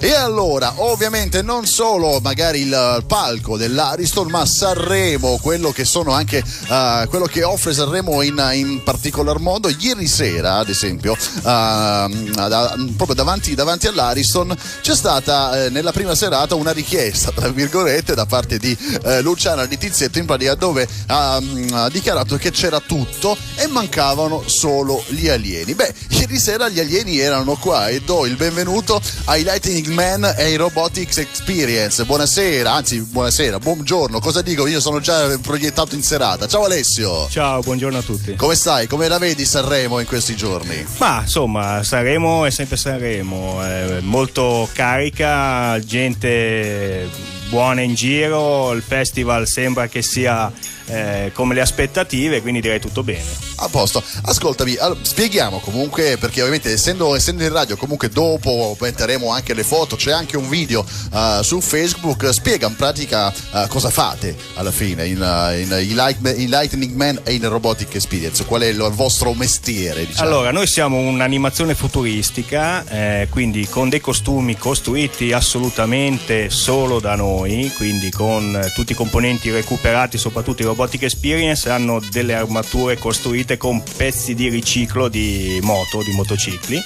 E allora, ovviamente non solo magari il palco dell'Ariston, ma Sanremo, quello che sono anche quello che offre Sanremo in particolar modo. Ieri sera, ad esempio, proprio davanti all'Ariston c'è stata nella prima serata una richiesta, tra virgolette, da parte di Luciana Littizzetto, in pratica, dove ha dichiarato che c'era tutto e mancavano solo gli alieni. Beh, ieri sera gli alieni erano qua e do il benvenuto ai Lightning Man e ai Robotics Experience. Buonasera, buongiorno, cosa dico? Io sono già proiettato in serata. Ciao Alessio. Ciao, buongiorno a tutti. Come stai? Come la vedi Sanremo in questi giorni? Ma insomma, Sanremo è sempre Sanremo, molto carica, gente buona in giro, il festival sembra che sia come le aspettative, quindi direi tutto bene. A posto, ascoltami, spieghiamo comunque, perché ovviamente essendo in radio, comunque dopo metteremo anche le foto, c'è anche un video su Facebook. Spiega in pratica cosa fate alla fine in Lightning Man e in Robotic Experience, qual è il vostro mestiere, diciamo? Allora, noi siamo un'animazione futuristica, quindi con dei costumi costruiti assolutamente solo da noi, quindi con tutti i componenti recuperati, soprattutto i Robotic Experience hanno delle armature costruite con pezzi di riciclo di motocicli,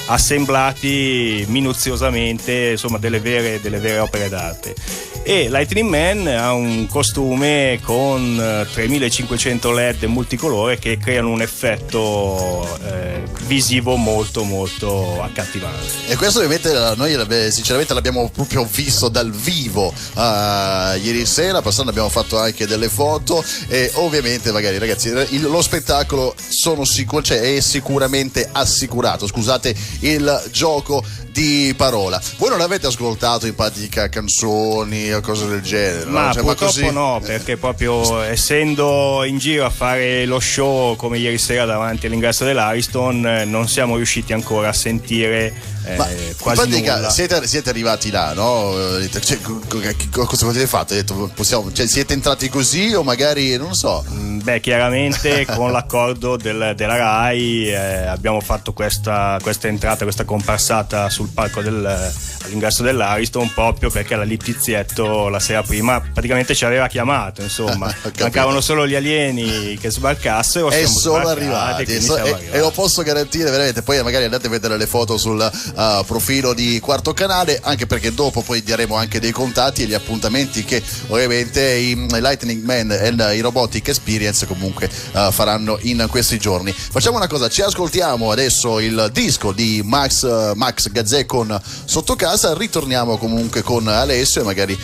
assemblati minuziosamente, insomma delle vere opere d'arte. E Lightning Man ha un costume con 3500 LED multicolore che creano un effetto visivo molto molto accattivante. E questo ovviamente noi sinceramente l'abbiamo proprio visto dal vivo ieri sera, passando abbiamo fatto anche delle foto e ovviamente magari ragazzi lo spettacolo è sicuramente assicurato, scusate il gioco di parola. Voi non avete ascoltato in pratica canzoni o cose del genere? Ma no? purtroppo così... no, perché proprio essendo in giro a fare lo show come ieri sera davanti all'ingresso dell'Ariston non siamo riusciti ancora a sentire quasi in pratica nulla. Siete arrivati là, no? Cosa avete fatto? Siete entrati così o magari non so? Beh, chiaramente con l'accordo della RAI abbiamo fatto questa entrata, questa comparsata sul palco all'ingresso dell'Ariston, proprio perché la Littizzetto la sera prima praticamente ci aveva chiamato, insomma mancavano solo gli alieni che sbarcassero e sono arrivati e lo posso garantire veramente. Poi magari andate a vedere le foto sul profilo di Quarto Canale, anche perché dopo poi daremo anche dei contatti e gli appuntamenti che ovviamente i Lightning Man e i Robotic Experience comunque faranno in questi giorni. Facciamo una cosa, ci ascoltiamo adesso il disco di Max Gazzè con Sotto Casa, ritorniamo comunque con Alessio e magari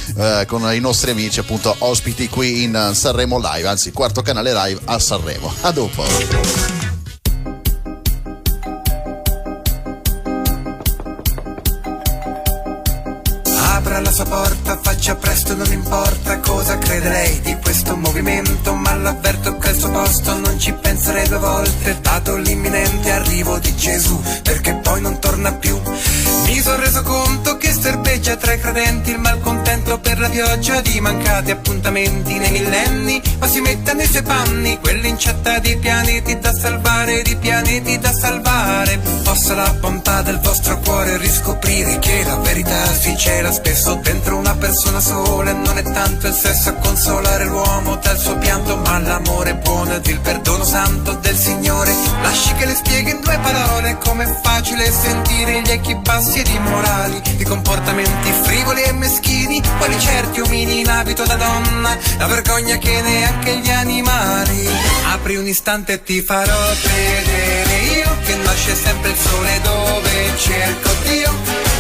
con i nostri amici appunto ospiti qui in Sanremo Live, anzi Quarto Canale Live a Sanremo. A dopo. La sua porta, faccia presto, non importa cosa crede lei di questo movimento, ma l'avverto che al suo posto non ci penserei due volte, dato l'imminente arrivo di Gesù, perché poi non torna più. Mi sono reso conto che serpeggia tra i credenti il malcontento per la pioggia di mancati appuntamenti nei millenni, ma si metta nei suoi panni quell'incetta di pianeti da salvare, di pianeti da salvare. Possa la bontà del vostro cuore riscoprire che la verità si cela spesso dentro una persona sola, e non è tanto il sesso a consolare l'uomo dal suo pianto, ma l'amore buono ed il perdono santo del Signore. Lasci che le spieghi in due parole com'è facile sentire gli echi bassi ed immorali, i comportamenti frivoli e meschini, quali certi omini in abito da donna, la vergogna che neanche gli animali. Apri un istante e ti farò vedere io che nasce sempre il sole dove cerco Dio,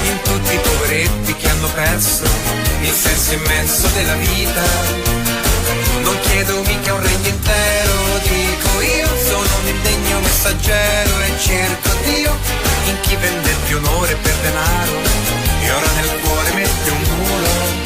in tutti i poveretti che hanno perso il senso immenso della vita. Non chiedo mica un regno intero, dico io sono un indegno messaggero e cerco Dio in chi vende più onore per denaro e ora nel cuore mette un muro.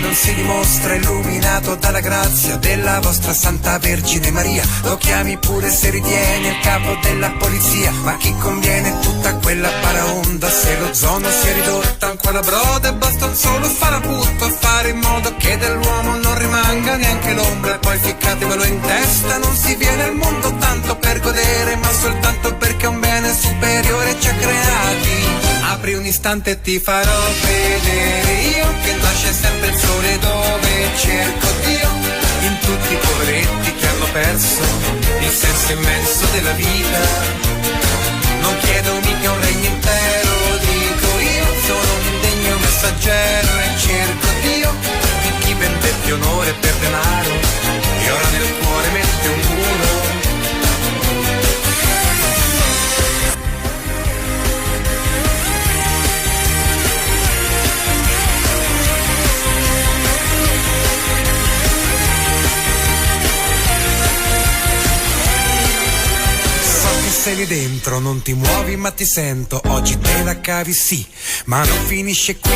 Non si dimostra illuminato dalla grazia della vostra Santa Vergine Maria, lo chiami pure se ritiene il capo della polizia, Ma chi conviene tutta quella paraonda se l'ozono si è ridotta ancora broda e basta un solo farabutto a fare in modo che dell'uomo non rimanga neanche l'ombra e poi ficcatevelo in testa, non si viene al mondo tanto per godere ma soltanto perché un bene superiore ci ha creati. Apri un istante e ti farò vedere io che nasce sempre il sole dove cerco Dio, in tutti i poveretti che hanno perso il senso immenso della vita. Non chiedo mica un regno intero, dico io, sono un indegno messaggero e cerco Dio, di chi vendette onore per denaro e ora nel cuore mette un muro. Sei lì dentro, non ti muovi ma ti sento, oggi te la cavi sì, ma non finisce qui.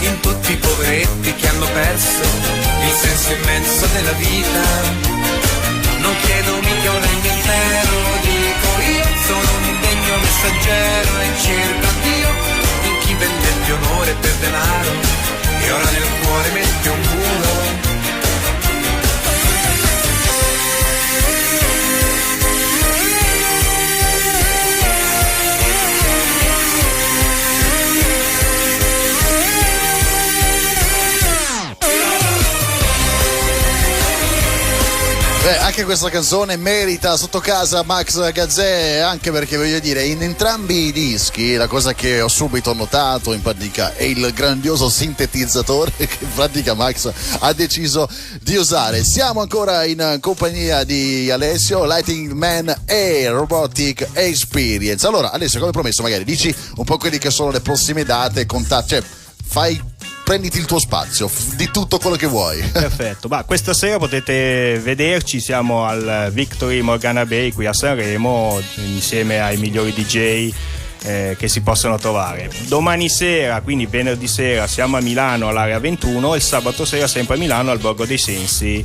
In tutti i poveretti che hanno perso il senso immenso della vita, non chiedo mica un regno intero, dico io, sono un indegno messaggero e cerco Dio, in chi vendette onore per denaro e ora nel cuore mette un muro. Anche questa canzone merita sotto casa Max Gazzè, anche perché voglio dire, in entrambi i dischi la cosa che ho subito notato in pratica è il grandioso sintetizzatore che in pratica Max ha deciso di usare. Siamo ancora in compagnia di Alessio, Lighting Man e Robotic Experience. Allora Alessio, come promesso, magari dici un po' quelli che sono le prossime date, contatti, cioè prenditi il tuo spazio, di tutto quello che vuoi. Perfetto, questa sera potete vederci, siamo al Victory Morgana Bay qui a Sanremo insieme ai migliori DJ che si possono trovare. Domani sera, quindi venerdì sera, siamo a Milano all'Area 21 e il sabato sera sempre a Milano al Borgo dei Sensi.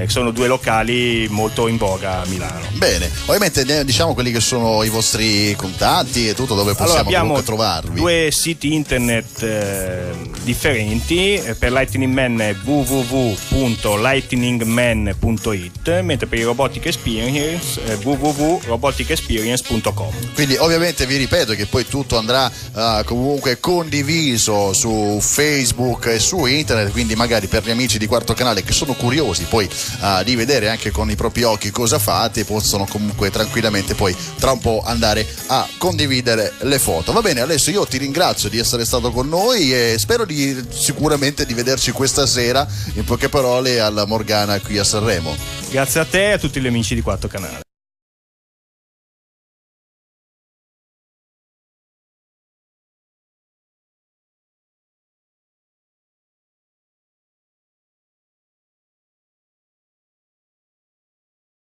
Sono due locali molto in voga a Milano. Bene, ovviamente diciamo quelli che sono i vostri contatti e tutto, dove possiamo comunque trovarvi. Due siti internet differenti. Per Lightning Man è www.lightningman.it, mentre per i Robotic Experience www.roboticexperience.com. Quindi ovviamente vi ripeto che poi tutto andrà comunque condiviso su Facebook e su internet, quindi magari per gli amici di Quarto Canale che sono curiosi poi di vedere anche con i propri occhi cosa fate, possono comunque tranquillamente poi tra un po' andare a condividere le foto. Va bene, adesso io ti ringrazio di essere stato con noi e spero sicuramente di vederci questa sera, in poche parole, alla Morgana qui a Sanremo. Grazie a te e a tutti gli amici di Quarto Canale.